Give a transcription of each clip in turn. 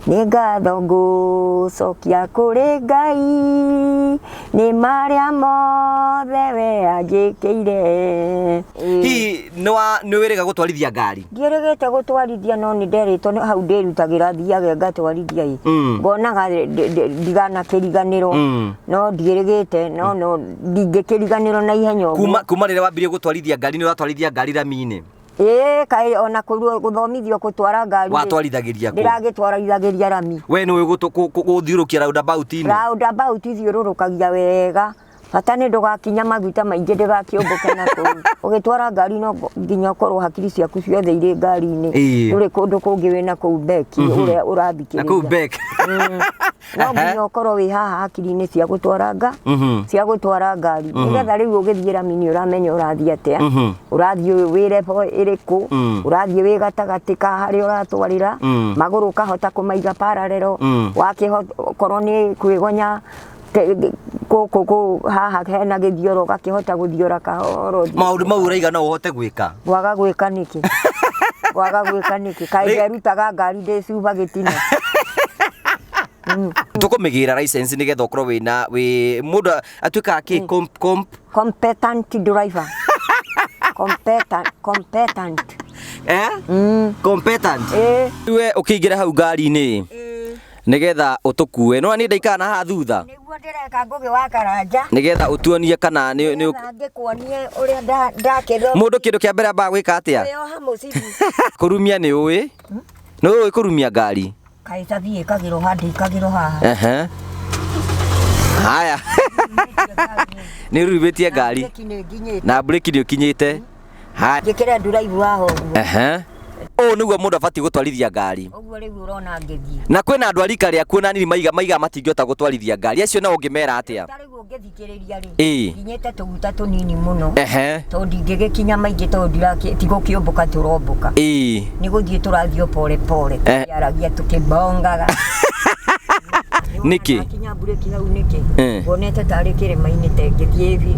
nĩ ngatho ngũcokia kũrĩ Ngai nĩ marĩa mothe we anjĩkĩire. Hihi nĩ wĩrĩga gũtwarithia ngari? Ndiĩrĩgĩte gũtwarithia no nĩ nderĩtwo hau ndĩrutagĩra thiage ngatwarithia ngonaga ndiganakĩriganĩrwo no ndiĩrĩgĩte no ndingĩkĩriganĩrwo na ihenya ũguo. Kuma rĩrĩa wambirie gũtwarithia ngari nĩ ũratwarithia ngari rami-inĩ? Kaĩ ona gũthomithio gũtwara ngari watwarithagĩria kũ? Ndĩragĩtwarithagĩria rami. We nĩ gũthiũrũkia roundabout-inĩ? Roundabout ithiũrũrũkagia wega, bata nĩ ndũgakinya maguta maingĩ ndĩgakĩũmbũke na kũu. Ũgĩtwara ngari no nginya ũkorwo hakiri ciaku ciothe irĩ ngari-inĩ, ndũrĩ kũndũ kũngĩ wĩna kũu beki ũrĩa ũrathikĩrĩria. Na kũu beki no nginya ũkorwo wĩ haha hakiri-inĩ cia gũtwara ngari, nĩgetha rĩu ũgĩthiĩ rami-inĩ ũramenya ũrathiĩ atĩa, ũrathiĩ wĩ level ĩrĩkũ, ũrathiĩ wĩ gatagatĩ ka harĩa ũratwarĩra, magũrũ ũkahota kũmaiga parallel, wakĩkorwo nĩ kwĩgonya haha hena gĩthiũrũ gakĩhota gũthiũra kahoro. Maũndũ mau ũraiga no ũhote gwĩka? Waga gwĩka nĩkĩ? Kaĩ nderutaga ngari ndĩcuba gĩtino. Tũkũmĩgĩra license nĩgetha ũkorwo wĩ mũndũ atuĩkaga kĩ competent driver. Competent. Competent. We ũkĩingĩra hau ngari-inĩ nĩgetha ũtũkue no niĩ ndaikara na haha thutha nĩguo ndĩreka ngũgĩ wa karanja nĩgetha ũtuonie kana nĩ ngĩkuonie ũrĩa ndakĩthoma. Mũndũ kĩndũ kĩa mbere ambaga gwĩka atĩa? Kũrumia nĩ ũĩ? Nĩ ũĩ kũrumia ngari? Kaĩ tathiĩ ĩkagĩrwo handũ ĩkagĩrwo haha. Haya nĩ ũrumĩtie ngari na breki nĩ ũkinyĩte. Njĩkĩre nduraivu haha ũguo. Ũũ nĩguo mũndũ abatiĩ gũtwarithia ngari. Ũguo rĩu ũrona ngĩthiĩ. Na kwĩna andũ a rika rĩaku na nini maiga matingĩhota gũtwarithia ngari, acio nao ũngĩmera atĩa? Tarĩu ũngĩthikĩrĩria rĩ, nginyĩte tũguta tũnini mũno tondũ ndingĩgĩkinya maingĩ tondũ tigũkĩũmbũka tũrombũka. Nĩ gũthiĩ tũrathiĩ pole pole tũkĩaragia tũkĩbongaga. Nĩkĩ? Kinya bureki hau nĩkĩ? Ngonete tarĩ kĩrĩma-inĩ ngĩthiĩ biri.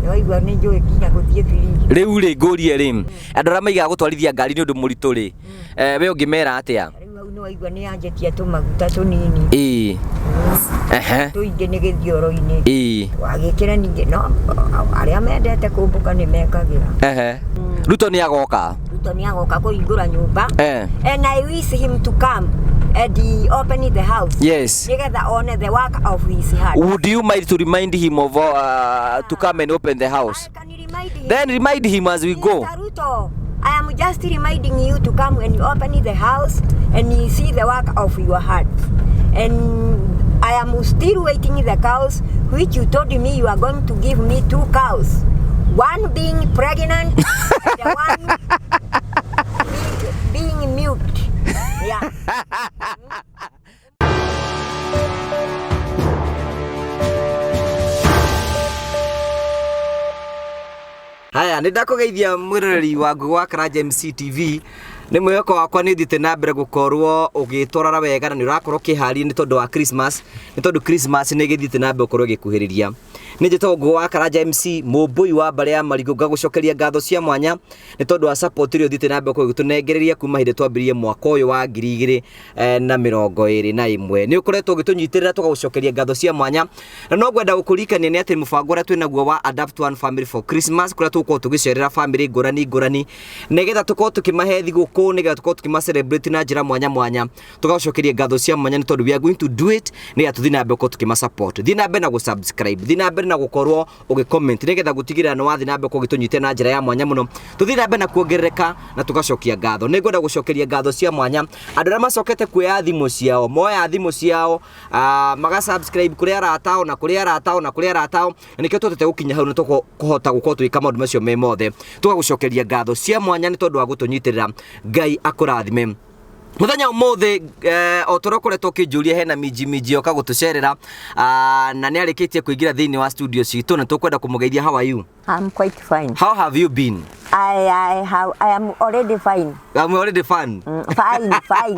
Nĩwaigua nĩ njũĩ nginya gũthiĩ biri. Rĩu rĩ ngũrie rĩ, andũ arĩa maigaga gũtwarithia ngari nĩ ũndũ mũritũ rĩ, we ũngĩmera atĩa? Rĩu hau nĩwaigua nĩ yanjĩtia tũmaguta tũnini. Tũingĩ nĩ gĩthiũrũ-inĩ. Wagĩkĩra ningĩ no arĩa mendete kũmbũka nĩ mekagĩra. Ruto nĩ agoka? Ruto nĩ agoka kũhingũra nyũmba. And I wish him to come and open the house. Yes. Nĩgetha one the work of his hand. Would you mind to remind him of to come and open the house? I can remind him. Then remind him as we go. Mr. Ruto, I am just reminding you to come and open the house and see the work of your heart. And I am still waiting the cows which you told me you are going to give me 2 cows. One being pregnant and the one being milked. Yeah. Haya nĩ ndakũgeithia mwĩroreri wa Ngũgĩ wa Karanja MC TV. Nĩ mwĩhoko wakwa nĩ ũthiĩte na mbere gũkorwo ũgĩtwarana wega na nĩ ũrakorwo kĩharĩria nĩ tondũ wa Christmas, nĩ tondũ Christmas nĩ ĩgĩthiĩte na mbere gũkorwo ĩgĩkuhĩrĩria. Nĩ njĩtagwo Ngũgĩ wa Karanja MC, mũmbũi wa mbarĩ ya marigũ, ngagũcokeria ngatho cia mwanya nĩ tondũ wa support ĩrĩa ũthiĩte na mbere gũkorwo ũgĩtũnengereria kuma hĩndĩ twambĩrĩirie mwaka ũyũ wa 2021. Nĩ ũkoretwo ũgĩtũnyitĩrĩra tũgagũcokeria ngatho cia mwanya, na no ngwenda gũkũririkania nĩ atĩ mũbango ũrĩa twĩ naguo wa Adapt One Family for Christmas kũrĩa tũgũkorwo tũgĩcerera family ngũrani nĩgetha tũkorwo tũkĩmahe thigũkũ, nĩgetha tũkorwo tũkĩma-celebrate na njĩra mwanya mwanya, tũgagũcokeria ngatho cia mwanya nĩ tondũ we are going to do it, nĩgetha tũthiĩ na mbere gũkorwo tũkĩma-support. Thiĩ na mbere na gũ-subscribe, thiĩ na mbere na gũkorwo ũgĩ-comment nĩgetha gũtigĩrĩra nĩ wathiĩ na mbere gũkorwo ũgĩtũnyitĩrĩra na njĩra ya mwanya mũno, tũthiĩ na mbere na kuongerereka na tũgacokia ngatho. Nĩ ngwenda gũcokeria ngatho cia mwanya andũ arĩa macokete kuoya thimũ ciao, moya thimũ ciao maga-subscribe kũrĩ aratao na kũrĩ aratao na kũrĩ aratao, na nĩkĩo twotete gũkinya hau na tũkũhota gũkorwo twĩka maũndũ macio me mothe. Tũgagũcokeria ngatho cia mwanya nĩ tondũ wa gũtũnyitĩrĩra. Ngai akũrathime. Muthenya ũmũthĩ o tũrokoretwo kĩnjũria hena minji oka gũtũcerera na nĩ arĩkĩtie kũingĩra thĩinĩ wa studio citũ na tũkwenda kũmũgeithia. How are you? I'm quite fine. How have you been? I am already fine. I'm already fine. Fine. Not fun.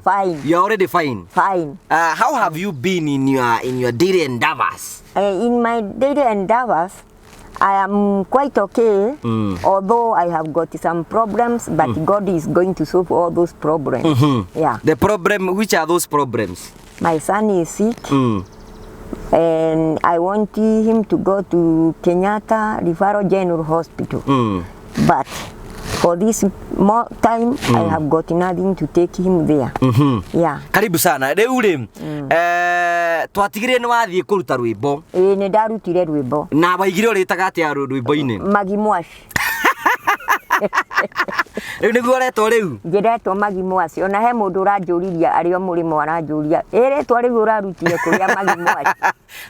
Fine. You're already fine. Fine. How have you been in your daily endeavors? In my daily endeavors, I am quite okay, although I have got some problems, but God is going to solve all those problems. Yeah. The problem, which are those problems? My son is sick, and I want him to go to Kenyatta Referral General Hospital. But for this more time, I have got nothing to take him there. Yeah. Karibu sana. Rĩu rĩ, twatigire nĩ wathiĩ kũruta rwĩmbo. Nĩ ndarutire rwĩmbo. Na waigire ũrĩtaga atĩa rwĩmbo-inĩ? Maggie Mwash. Rĩu nĩguo ũretwo rĩu? Njĩretwo Maggie Mwash. Ona he mũndũ ũranjũririe arĩ o mũrĩmo aranjũria. Rĩtwa rĩu ũrarutire kũrĩa Maggie Mwash?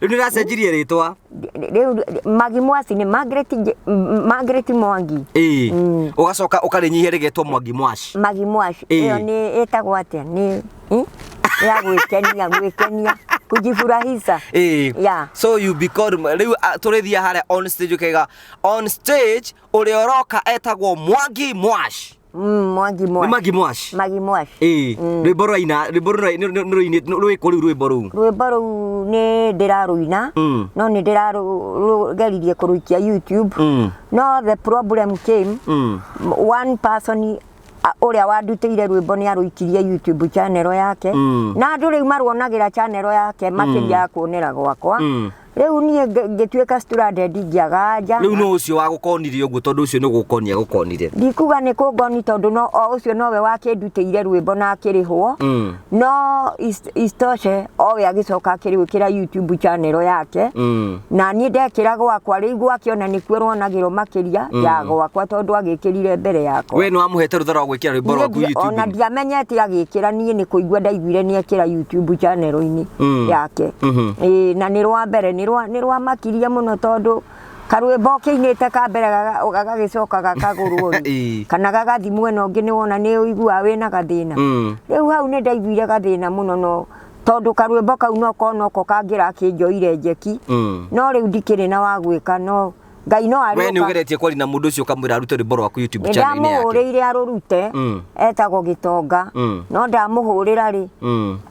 Rĩu nĩ ũracenjirie rĩtwa? Rĩu Maggie Mwash nĩ Margaret Mwangi. Ũgacoka ũkarĩnyihia rĩgetwo Maggie Mwash. Maggie Mwash. Ĩyo nĩ ĩtagwo atĩa? Nĩ ya gwĩkenia. Kujifurahisha. Yeah. So you become rĩu tũrĩthia harĩa on stage ukaiga on stage ũrĩa ũroka etagwo Maggie Mwash. Maggie Mwash. Maggie Mwash. Maggie Mwash. Rwĩmbo rũina rwĩmbo rũu. Rwĩmbo rũu nĩ ndĩrarũina no nĩ ndĩrarugeririe kũrũikia YouTube. No the problem came one person ũrĩa wandutĩire rwĩmbo nĩ arũikirie YouTube channel yake na andũ rĩu maruonagĩra channel yake makĩria ya kuonera gwakwa. Rĩu niĩ ngĩtuĩka stranded ngĩagaja. Rĩu no ũcio wa gũkonirie ũguo tondũ ũcio nĩ gũkonia gũkonire. Ndikuga nĩ kũngoni tondũ no ũcio nowe wakĩndutĩire rwĩmbo na akĩrĩhwo. No istoshe owe agĩcoka akĩrĩwĩkĩra YouTube channel yake. Na niĩ ndekĩra gwakwa rĩu gwakĩona nĩkuo ruonagĩrwo makĩria ya gwakwa tondũ agĩkĩrire mbere yakwa. We nĩ wamũhete rũtha rwa gwĩkĩra rwĩmbo rwaku YouTube? Ona ndiamenyete agĩkĩra niĩ nĩ kũigua ndaiguire nĩ ekĩra YouTube channel-inĩ yake. Na nĩ rwa mbere nĩ rwa makiria mũno tondũ karwĩmbo kĩinĩte ka mbere gagagĩcoka gakagũrwo kana gagathi mwena ũngĩ nĩ wona nĩ ũiguaga wĩna gathĩna. Rĩu hau nĩ ndaiguire gathĩna mũno no tondũ karwĩmbo kau noko kangĩrakĩnjoire njeki no rĩu ndikĩrĩ na wa gwĩka no Ngai no arĩoka. We nĩ ũgeretie kwaria na mũndũ ũcio kamwĩra arute rwĩmbo rwaku YouTube channel-inĩ yake? Ndamũhũrĩire arũrute etagwo Gĩtonga no ndamũhũrĩra rĩ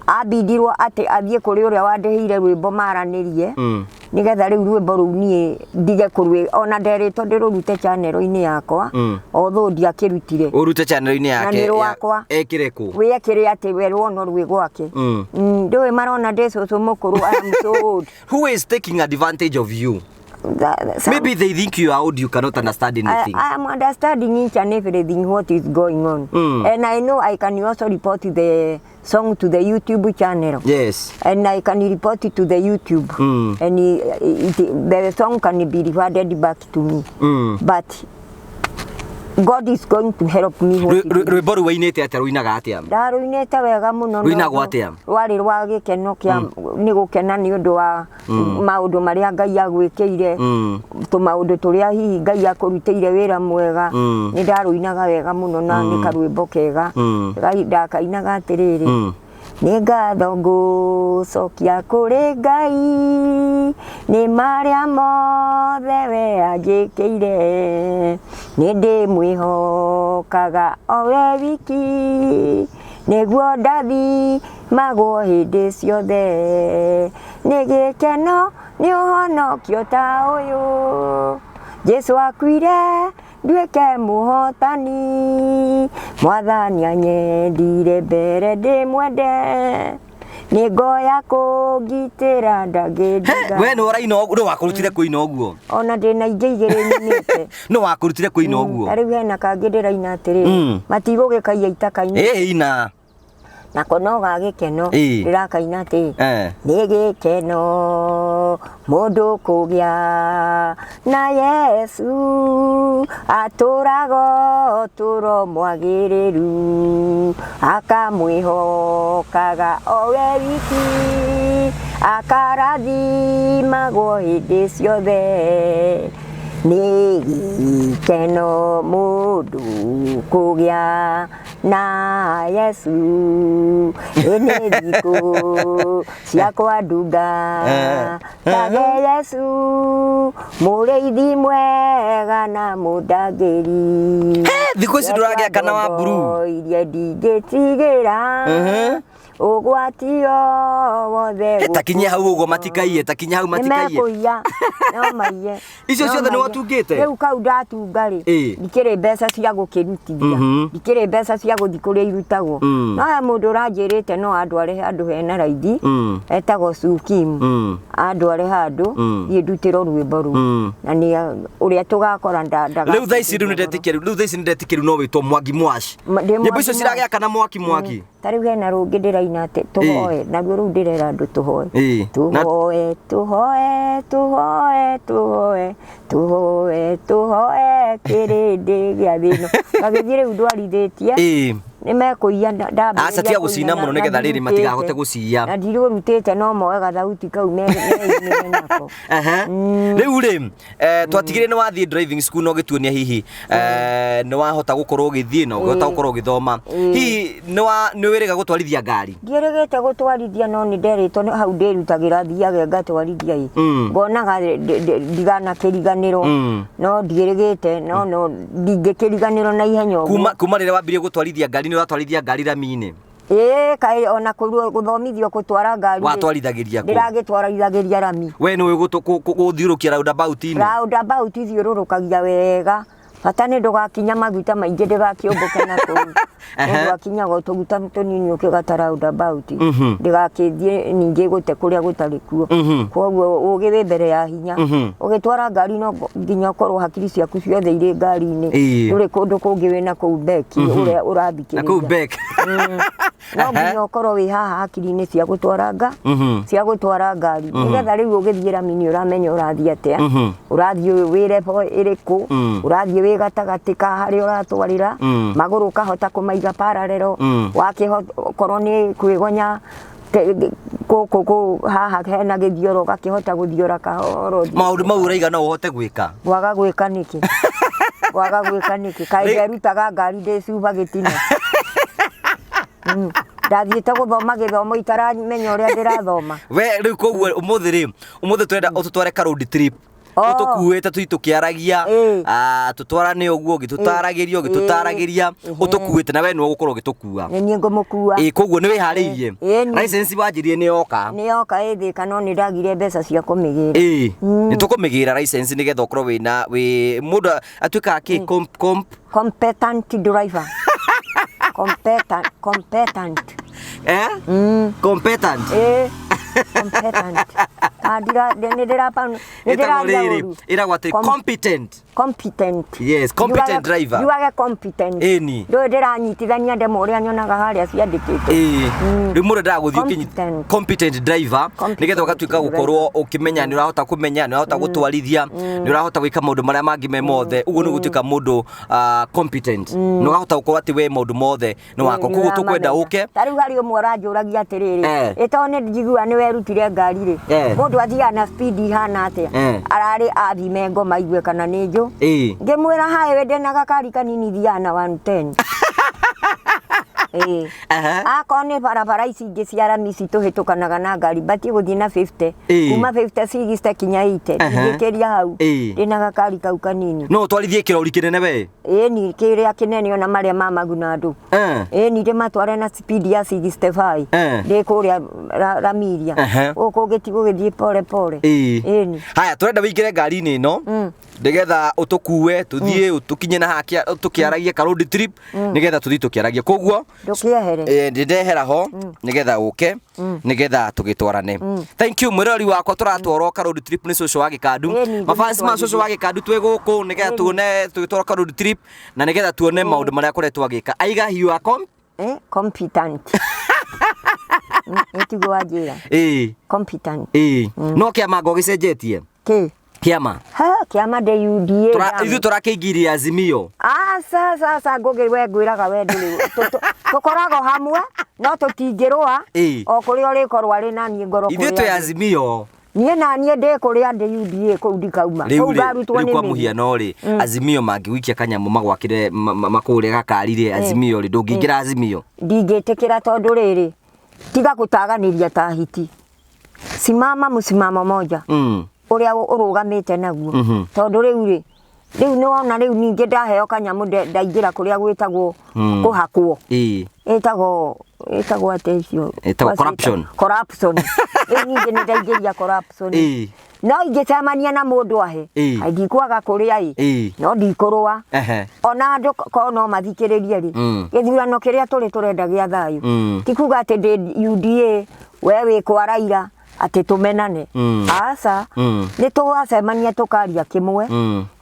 abindirwo atĩ athiĩ kũrĩ ũrĩa wandĩhĩire rwĩmbo maranĩrie nigetha rĩu rwĩmbo rũu niĩ ndige kũrwĩ ona nderĩtwo ndĩrũrute channel-inĩ yakwa although ndiakĩrutire. Ũrute channel-inĩ yake ekĩre kũ? Wĩekĩre atĩ we ruono rwĩ gwake. Ndũĩ marona ndĩ cũcũ mũkũrũ I am so old. Who is taking advantage of you? Maybe they think you are old, you cannot understand anything. I am understanding each and everything what is going on. And I know I can also report the song to the YouTube channel. Yes. And I can report it to the YouTube. And the song can be reverted back to me. But God is going to help me. Rwĩmbo rũu wainĩte atĩa rũinaga atĩa? Ndarũinĩte wega mũno. Rũinagwo atĩa? Rwarĩ rwa gĩkeno kĩa nĩ gũkena nĩ ũndũ wa maũndũ marĩa Ngai agwĩkĩire tũmaũndũ tũrĩa hihi Ngai akũrutĩire wĩra mwega. Nĩ ndarũinaga wega mũno na nĩ karwĩmbo kega. Ndakainaga atĩrĩrĩ nĩ ngatho ngũcokia kũrĩ Ngai nĩ marĩa mothe we anjĩkĩire nĩ ndĩmwĩhokaga o we wiki nĩguo ndathimagwo hĩndĩ ciothe nĩ gĩkeno nĩ ũhonokio ta ũyũ Jesũ akuire nduĩke mũhotani Mwathani anyendire mbere ndĩmwende nĩ ngoya kũngitĩra ndangĩndiga. We nĩ ũraina ũguo nĩ wakũrutire kũina ũguo? Ona ndĩna ingĩ igĩrĩ nyinĩte. Nĩ wakũrutire kũina ũguo? Rĩu hena kangĩ ndĩraina atĩrĩrĩ matigũgĩkaia itaka-inĩ. Ina nako no ga gĩkeno ndĩrakaina atĩ nĩ gĩkeno mũndũ kũgĩa na Yesu atũraga ũtũũro mwagĩrĩru akamwĩhokaga o we wiki akarathimagwo hĩndĩ ciothe nĩ gĩkeno mũndũ kũgĩa na Yesu nĩ thikũ ciakwa ndunga tage Yesu mũrĩithi mwega na mũndangĩri thikũ ici ndũragĩa kana wa mburu iria ndingĩtigĩra ugwati o wothe takinye hau ugo matikaiye takinye hau matikaiye nimekuya no maiye icio ciothe ni watungite riu kau ndatunga ri ndikire mbeca cia gukirutithia ndikire mbeca cia guthi kuria irutagwo no he mundu uranjirite no andware handu hena raithi etagwo Sukimu andware handu thie ndutiro rwimbo ru na ni uria tugakora ndaga riu thaici riu ndetikiru no witwo Maggie Mwash nyimbo icio ciragea kana mwaki tariu hena rungi ndiraina ati tuhoe na ruo ru ndirera andu tuhoe tuhoe tuhoe tuhoe tuhoe tuhoe tuhoe kirindi gia thino gagithire ndwarithitie nimekuia ndamba aca tia gucina muno nigetha riri matigahote gucia na ndiru rutite no moe gathauti kau me nako riu ri twatigire ni wathie driving school no gituonia hihi ni wahota gukorwo ugithie no gihota gukorwo ugithoma hihi ni wiriga gutwarithia ngari ndierigite gutwarithia no ni nderitwo hau ndirutagira thiage ngatwarithia ngonaga ndigana kiriganiro no ndierigite no ndingikiriganiro na ihenya kuma rire wambire gutwarithia ngari ni watwarithia ngari rami-ini kai ona guthomithio gutwara ngari watwarithagiria ku ndiragitwarithagiria rami we ni guthiurukia roundabout-ini roundabout thiururukagia wega bata ni ndugakinya maguta maingi ndigakiumbuke na kuu ndugakinyaga tuguta tunini ukigatara roundabout ndigakithie ningi gute kuria gutari kuo koguo ugiwe mbere ya hinya ugitwara ngari no nginya korwo hakiri ciaku ciothe iri ngari-ini uri kundu kungi wina kuu beki uria urathikiriria kuu bek no nginya ukorwo wi haha hakiri-ini cia gutwara ngari nigetha riu ugithie rami-ini uramenya urathie atia urathie wi level iriku urathie wi gatagati ka hari uratwarira maguru kahota kumaiga paralelo wakikorwo ni kwigonya haha hena githioro gakihota guthiora kahoro maundu mau uraiga no uhote gwika waga gwika niki kai nderutaga ngari ndicuba gitina ndathiite guthoma githomo itaramenya uria ndirathoma we riu koguo umuthi turenda ututware ka road trip utukuite tukiaragia tutwarane uguo gitutaragiria utukuite na we no gukorwo gitukua ni ngumukua koguo ni wihariirie license wanjirie ni yoka ithika no ni ndagire mbeca cia kumigira ni tukumigira license ni getha ukorwo wina mundu atuika ki competent driver competent competent competent yes competent driver you are competent ndo ndiranyitithania ndemo uria nyonaga haria ciandikite riu mundu ndaguthio competent driver nigetha ugatuika gukorwo ukimenya ni urahota kumenya ni urahota gutwarithia ni urahota gwika maundu maria mangi me mothe uguo ni gutuika mundu competent ni urahota gukorwo ati we maundu mothe ni wako kuguo tukwenda uke tariu hari umwe uranjuragia atiriri itone njigua ni werutire ngari ri mundu athia na speed ihana atia arari athime ngoma igue kana ni nju ngimwira hae we ndena gakari kanini thiana 110 akone barabara ici ingi cia rami cituhitukanaga na ngari batie guthie na 50 kuma 50 60 kinya 80 ngikiria hau ndina gakari kau kanini no twarithie kirori kinene we ni kiria kinene ona maria mamaguna andu ni ndimatware na speed ya 65 ndikuria ramiria uko gitigo githie pole pole ni haya turenda wingire ngari-ini ino ndigetha utukue tuthie tukinye na hakia tukiaragia ka road trip nigetha tuthie tukiaragia koguo ndukiehere ndehera ho nigetha uke nigetha tugitwarane thank you mwirori wakwa turatwarwo ka road trip ni cucu wa Gikandu mafans ma cucu wa Gikandu twi guku nigetha tuone tugitwarwo ka road trip na nigetha tuone maundu maria akoretwo agika aiga you are competent etigo ajira competent no kiama ngogicenjetie kiama kiama de UDA ithu turakiingiria Azimio sasa ngoge we ngwiraga we nduri tukorago hamwe no tutingirwa o kuri ori korwo ari nani ngoro ithu tu Azimio nie nani ndi kuri ande UDA ko ndikauma ko garutwo ni kwa muhiano ri Azimio mangiwikia kanyamu magwakire makure gakarire Azimio ri ndungingira Azimio ndingitikira tondu riri tiga gutaganiria ta hiti simama musimamo moja uria urugamite naguo tondu riu ni wona riu ningi ndaheo kanyamu ndaingira kuria gwitagwo kuhakwo itagwo etagwo ate icio corruption ningĩ nĩ ndaingĩria corruption no ingĩcemania na mũndũ ahe ndikwaga kũrĩa no ndikũrũa ona andũ ko no mathikĩrĩrie gĩthurano kĩrĩa tũrenda gĩa thayũ ti kuga atĩ ndĩ UDA we wĩ kwa Raila ati tumenane asa ni tugacemania tukaria kimwe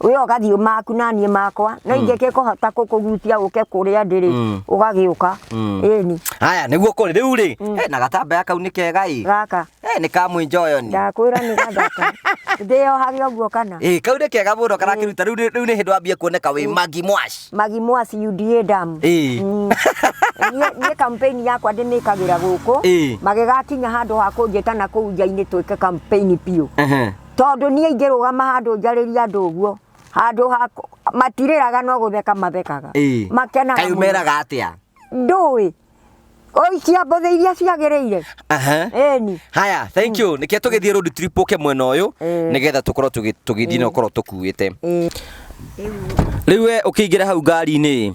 we ugathii maku na nie makwa no ingeke kuhota kukugutia uke kuria ndiri ugagiuka eni haya niguo kuri riu ri na gatamba kau ni kega gaka ni kamwinjoyo ni ndakwira ni gathaka ndio hagio guo kana kau ni kega muno kana kiruta riu ni hindu ambie kuoneka wi Maggie Mwash UDA dam ni campaign yakwa ndimikagira guku magigakinya handu ha kunjeta na nja-ini twike campaign piu tondu nie ingirugama handu njariria andu uguo handu matiriraga no gutheka mathekaga makena kayumeraga atia ndui oi cia mbothe iria ciagiriire eni haya thank you nike tugithie road trip uke mwena uyu nigetha tukorwo tugithie na ukorwo tukuite riu we ukiingira hau ngari-ini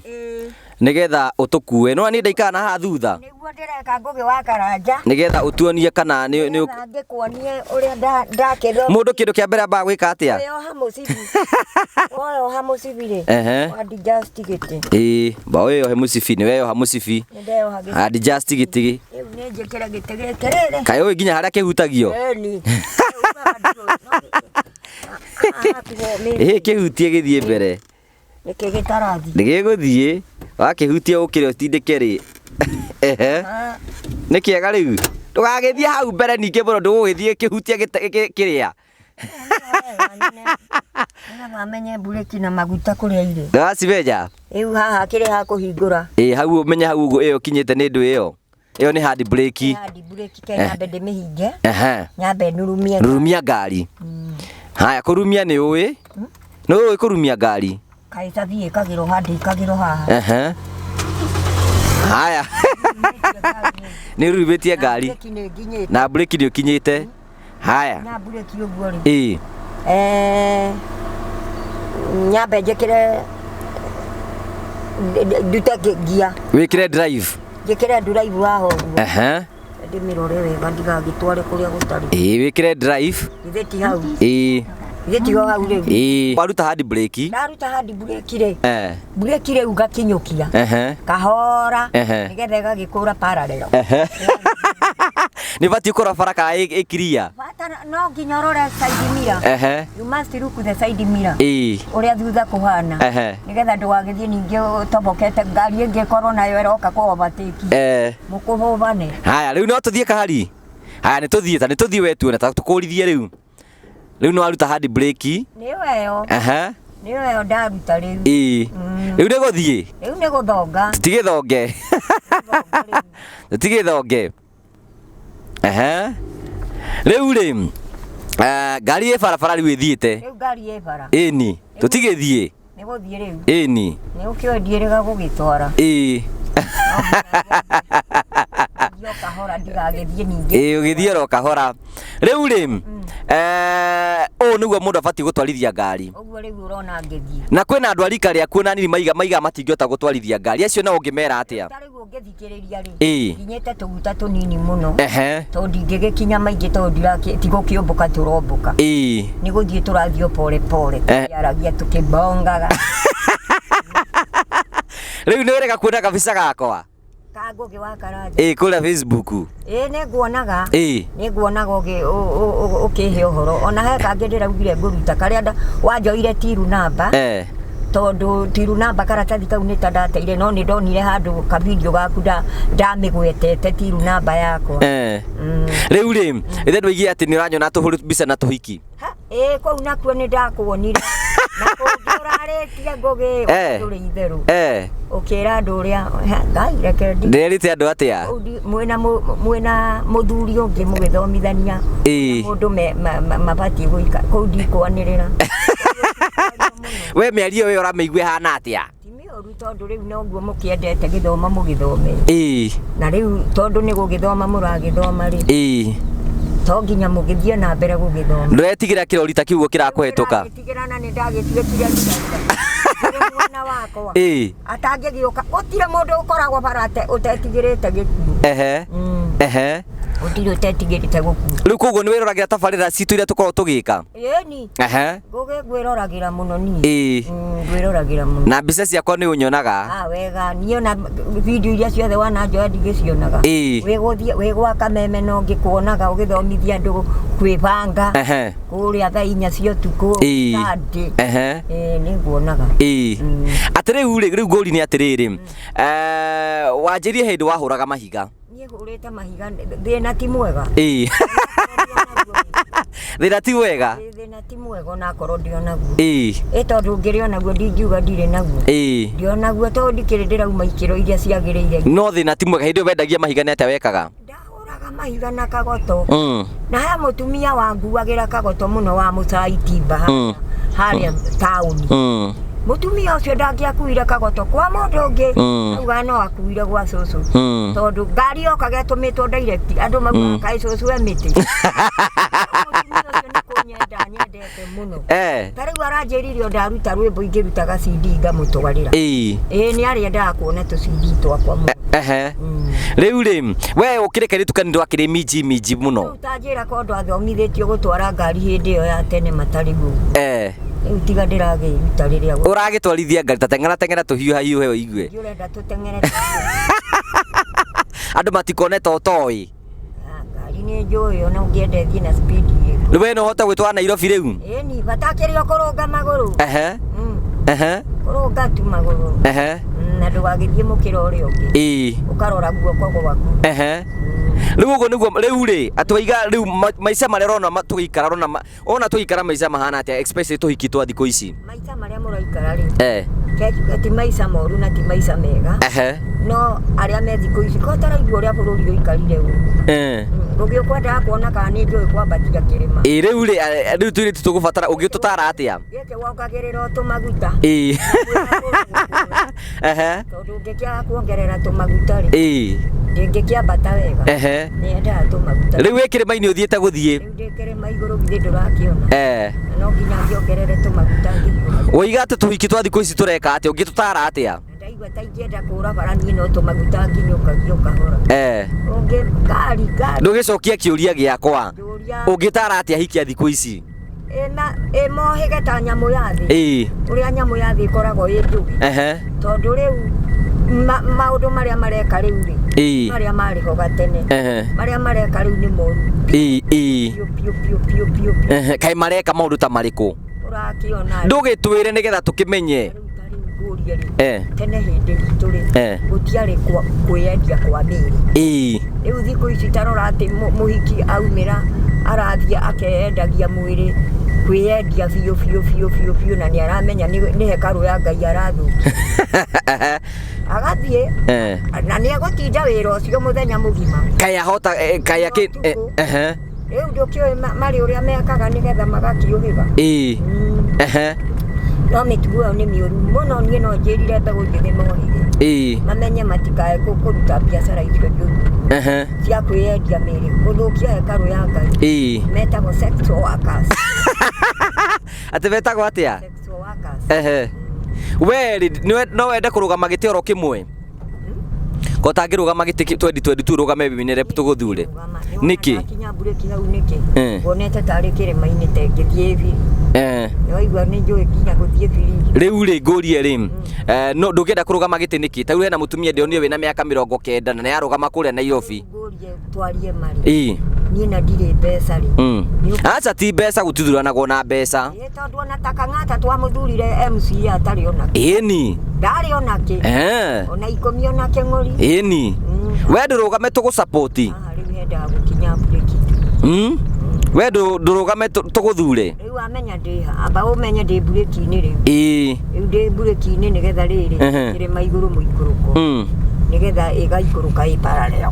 nigetha utukue no ni ndaikana ha thutha niguo ndireka ngugi wa karanja nigetha utuonie kana ni ngikuonie uria ndaketho mundu kindu kia mbere amba gwika atia oyo ha musibi ri adjust giti ba oyo he musibi ni weyo ha musibi adjust giti ni njikira giti gikirire kayo we ginya haria kihutagio kihutie githie mbere niki gitarathi nigiguthie wakihutia ukire utindike ri nikiega riu ndugagithie hau mbere ninge muno ndugugithie kihutia kiria amenye bureki na maguta kuria ire ndasibeja haha kire ha kuhingura hau umenye hau iyo kinyite ni ndu iyo ni hard brake nyambe ndimihinge nyambe nurumia ngari haya kurumia ni uwi no uwi kurumia ngari kaita thie kagiro handi kagiro haha haya ni rubetie ngari na breki ndio kinyite haya na breki uguo ri nyambe njikire ndute gia wikire drive njikire drive waho ndimirore wega ndigagitware kuria gutari wikire drive itheti hau Getigo hau ri waruta hard brake ndaruta hard brake ri brake ri ugakinyukia kahora nigetha gagikura parallel ni bati ukora baraka ikiria no nginya urore side mirror you must look the side mirror uria thutha kuhana nigetha ndugagithie ningi utobokete ngari ingi korwo nayo iroka ku overtake mukububane haya riu no tuthie kahari haya ni tuthie wetu na tukurithie riu no aruta hard brake niweyo niweyo ndaruta riu riu niguthie riu niguthonga tigithonge riu ri ngari barabara riu ithiite riu ngari e bara ni tutigithie niguthie riu ni ukiondieraga gugitwara kahora ndigagithie ningi ugithie ro kahora riu ri niguo mundu abati gutwarithia ngari uguo riu urona ngithie na kwina andu arika ria kuona nini maiga matingihota gutwarithia ngari acio na ungimera atia tarigu ngithikiriria ri nginyete tuguta tunini muno tondu ngigikinya maingi tondu tigukiumbuka turombuka niguthie turathio pole pole yaragia tukibongaga riu ni werega kuona kabisa gakwa kangugi wa karanja kuria Facebook niguonaga niguonaga ukihe uhoro ona he kangi ndiraugire nguruta karia wanjoire tiru namba tondu tiru namba karatathi kau ni tandateire no ni ndonire handu ka video gaku ndamigwetete tiru namba yakwa riu ri ithe ndwigie ati ni uranyona tuhuru mbica na tuhiki kou nakuo ni ndakuonire na kungiraretie ngugi uri itheru ukira andu uria ngai reke ndirite andu atia mwena muthuri ungi mugithomithania mundu mabati guika kou ndikwanirira we miario we uramiigwe hana atia timiuru tondu riu no guo mukiendete githoma mugithome na riu tondu ni gugithoma muragithoma ri to nginya mugithie na mbere gugithoma nduretigira kirorita kiugo kirakuhetuka tigirana ni ndagitire kiria mwana wakwa ĩ atangĩgĩũka gũtirĩ mũndũ ũkoragwo barate ũtetigĩrĩte gĩkuũ ehe gũtirĩ ũtetigĩrĩte gũkuũ rĩu koguo nĩ wĩroragĩra tabarĩra citũ iria tũkoragwo tũgĩka ĩni ngwĩroragĩra mũno niĩ ĩ ngwĩroragĩra mũno na mbica ciakwa nĩ ũnyonaga wega niĩ ona video iria ciothe wananjoya ndigĩcionaga wĩ gwaka meme no ngĩkuonaga ũgĩthomithia andũ kwĩbanga kũrĩa thaa 4 cia ũtukũ Sunday nĩ nguonaga atĩrĩu ngũri nĩ atĩrĩrĩ wanjĩrie hĩndĩ wahũraga mahiga niĩ hũrĩte mahiga thĩna ti mwega thĩna ti wega thĩna ti mwega onakorwo ndionaguo tondũ ngĩrĩ onaguo ndingiuga ndirĩ naguo ndionaguo tondũ ndikĩrĩ ndĩrauma ikĩro iria ciagĩrĩire no thĩna ti mwega hĩndĩ ĩyo wendagia mahiga nĩ atĩa wekaga ndahũraga mahiga na kagoto na he mũtumia wanguagĩra kagoto mũno wa mũcai timba harĩa taũni mũtumia ũcio ndangĩakuire kagoto kwa mũndũ ũngĩ auga no akuire gwa cũcũ tondũ ngari yokaga ĩtũmĩtwo direct andũ maugaga kaĩ cũcũ e mĩtĩ mũtumia ũcio nĩ kũnyenda nyendete mũno ta rĩu aranjĩrire ndaruta rwĩmbo ingĩrutaga CD ngamũtwarĩra nĩ arĩendaga kuona tũ-CD twakwa mũno rĩu rĩ we ũkĩreka rĩtukanĩro akĩrĩ minji mũno rĩu tanjĩra kondo athomithĩtio gũtwara ngari hĩndĩ ĩyo ya tene matarĩ guo rĩu tiga ndĩragĩruta rĩrĩa ũragĩtwarithia ngari ta teng'era tũhiũhe ũigue ndĩrenda tũteng'ere andũ matikoneta ũtoĩ ngari nĩ njũĩ ona ũngĩenda thiĩ na speed rĩu we no ũhote gwĩtwara Nairobi rĩu ĩni batakĩrĩ kũrũnga magũrũ kũrũnga tu magũrũ na ndũgagĩthiĩ mũkĩra ũrĩa ũngĩ ũkarora guoko gwaku rĩu ũguo nĩguo rĩu rĩ atwaiga rĩu maica marĩa ũrona tũgĩikara ona tũgĩikara maica mahana atĩa especially tũhiki twa thikũ ici maica marĩa mũraikara rĩ ti maica moru na ti maica mega no arĩa me thikũ ici ko taraigua ũrĩa bũrũri ũikarire ũũ ngũgĩũkwendaga kuona kana nĩ njũĩ kwambatia kĩrĩma rĩu rĩ tũgũbatara ũngĩtũtara atĩa gĩkĩ wongagĩrĩra tũmaguta tondũ ũngĩkĩaga kuongerera tũmaguta rĩ ndĩngĩkĩambata wega nĩendaga tũmaguta rĩu wĩ kĩrĩma-inĩ ũthiĩte gũthiĩ rĩu ndĩ kĩrĩma igũrũ githĩ ndũrakĩona no nginya ngĩongerere tũmaguta ngĩhiũha woiga atĩ tũhiki twa thikũ ici tũreka atĩa ũngĩtũtara atĩa ndaigua ta ingĩenda kũra bara niĩ no tũmaguta nginya ũkahora ũngĩ ngari ndũgĩcokia kĩũria gĩakwa ũngĩtara atĩa hiki ya thikũ ici mohĩge ta nyamũ ya thĩ ũrĩa nyamũ ya thĩ ĩkoragwo ĩ njũgĩ tondũ rĩu maũndũ marĩa mareka rĩu rĩ marĩa marĩho gatene marĩa mareka rĩu nĩ moru kaĩ mareka maũndũ ta marĩkũ ũrakĩona ndũgĩtwĩre nĩgetha tũkĩmenye tene hĩndĩ itũ rĩ gũtiarĩ kwĩyendia kwa mĩĩrĩ rĩu thikũ ici tarora atĩ mũhiki aumĩra arathiĩ akeyendagia mwĩrĩ kwĩyendia biũ na nĩ aramenya nĩ hekarũ ya Ngai arathũkia agathiĩ na nĩ egũtinda wĩra ũcio mũthenya mũgima rĩu ndũkĩũĩ marĩ ũrĩa mekaga nĩgetha magakiũhĩga no mĩtugo ĩyo nĩ mĩũru mũno niĩ no njĩrire mbegũ njĩthĩ mohĩge mamenye matikae kũruta biacara icio njũru cia kwĩyendia mĩĩrĩ gũthũkia hekarũ ya Ngai metagwo sexual workers atĩ betagwo atĩa we no wende kũrũgama gĩtĩ oro kĩmwe ko tangĩrũgama gĩtĩ 2022 rũgame bibinere tũgũthure nĩkĩ kinya bureki hau nĩkĩ wonete tarĩ kĩrĩma-inĩ ta ngĩthiĩ biri nĩ waigua nĩ njũĩ kinya gũthiĩ biri rĩu rĩ ngũrie rĩ no ndũngĩenda kũrũgama gĩtĩ nĩkĩ ta rĩu hena mũtumia ndĩonire wĩna mĩaka 90 na nĩarũgama kũrĩa Nairobi ngũrie twarie marĩ niĩ na ndirĩ mbeca rĩ aca ti mbeca gũtithuranagwo na mbeca tondũ ona ta kang'ata twamũthurire MC atarĩ onakĩ ĩni ndarĩ onakĩ ona ikũmi onakĩ ng'ori ĩni we ndũrũgame tũgũsapoti rĩu hendaga gũkinya bureki we ndũrũgame tũgũthure rĩu amenya ndĩha amba ũmenye ndĩ bureki-inĩ rĩu rĩu ndĩ bureki-inĩ nĩgetha rĩrĩ kĩrĩma igũrũ mũikũrũko nĩgetha ĩgaikũrũka ĩ parallel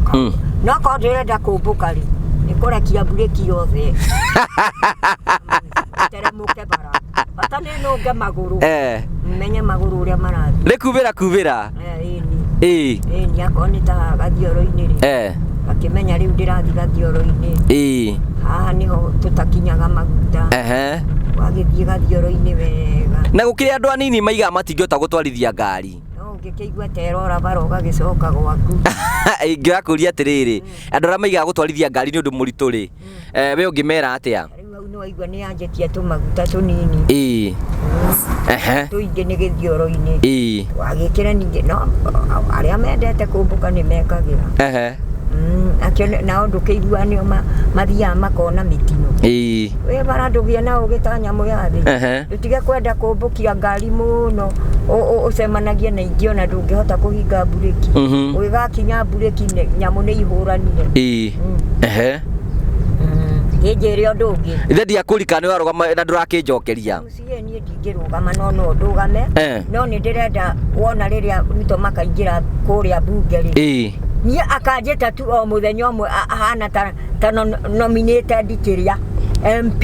no korwo ndĩrenda kũmbũka rĩ nĩ kũrekia bureki yothe teremũke bara bata nĩ nũnge magũrũ menye magũrũ ũrĩa marathiĩ rĩ kubĩra ĩni akorwo nĩ ta gathioro-inĩ rĩ akĩmenya rĩu ndĩrathiĩ gathioro-inĩ haha nĩho tũtakinyaga maguta wagĩthiĩ gathioro-inĩ wega Na gukiri andu anini maiga matingĩhota gũtwarithia ngari. No ngĩkĩigua terora baroga gĩcoka gwaku. Ingĩrakũria atĩrĩrĩ, andũ arĩa maiga gũtwarithia ngari nĩ ũndũ mũritũ rĩ, we ũngĩmera atĩa? Rĩu hau nĩ waigua nĩ yanjĩtie tũmaguta tũnini. Tũingĩ nĩ gĩthioro-inĩ. Wagĩkĩra ningĩ no arĩa mendete kũmbũka nĩ mekagĩra. Nao ndũkĩigua nĩo mathiaga makona mĩtino. We bara ndũgĩe na ũgĩ ta nyamũ ya thĩ. Ndũtige kwenda kũmbũkia ngari mũno ũcemanagie na ingĩ ona ndũngĩhota kũhinga mburĩki. Ũgĩgakinya mburĩki nyamũ nĩ ihũranire. Hĩndĩ ĩrĩa ũndũ ũngĩ. Ithe ndiakũrika nĩ warũgama na ndũrakĩnjokeria. Niĩ ndingĩrũgama no ndũgame. No nĩ ndĩrenda wona rĩrĩa Ruto makaingĩra kũrĩa bunge rĩ. Niĩ akanjĩta tu o mũthenya ũmwe ahana ta nominated kĩrĩa MP.